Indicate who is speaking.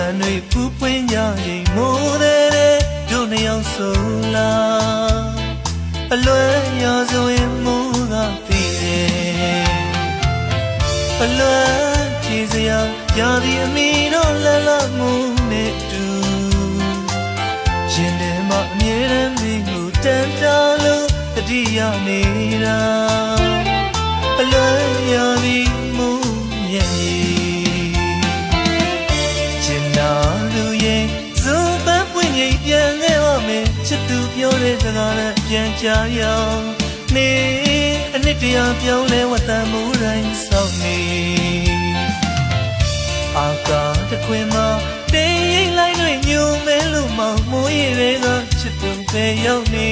Speaker 1: န်တွေဖူးပွင့်ကြရင်မိုးတဲ့တို့နှစ်ယောက်ဆိုလားအလွယ်ရဆိုရင်မိုးကပြီးတယ်အလွယ်ကြည်စရာရာဒီအမီတော့လလမှုနဲ့တူရင်ထဲမှာအမြဲတမ်းမင်းကိုတန်တာလို့တတိယနေတာအလွယ်ရဒီမှုမြဲချင်နာလူရဲ့ဇုံပန်းပွင့်ကြီးပြန်ခဲ့ပါမယ်ချစ်သူပြောတဲ့စကားနဲ့ပြန်ချရအောင်နေအနှစ်တရာပြောင်းလဲဝတ်တမ်းမှုတိုင်းစောင့်နေအာကာတခွင်မှာတင်းရိပ်လိုက်တွေညိုမဲလို့မောင်မိုးရည်တွေကချစ်သူပဲရောက်နေ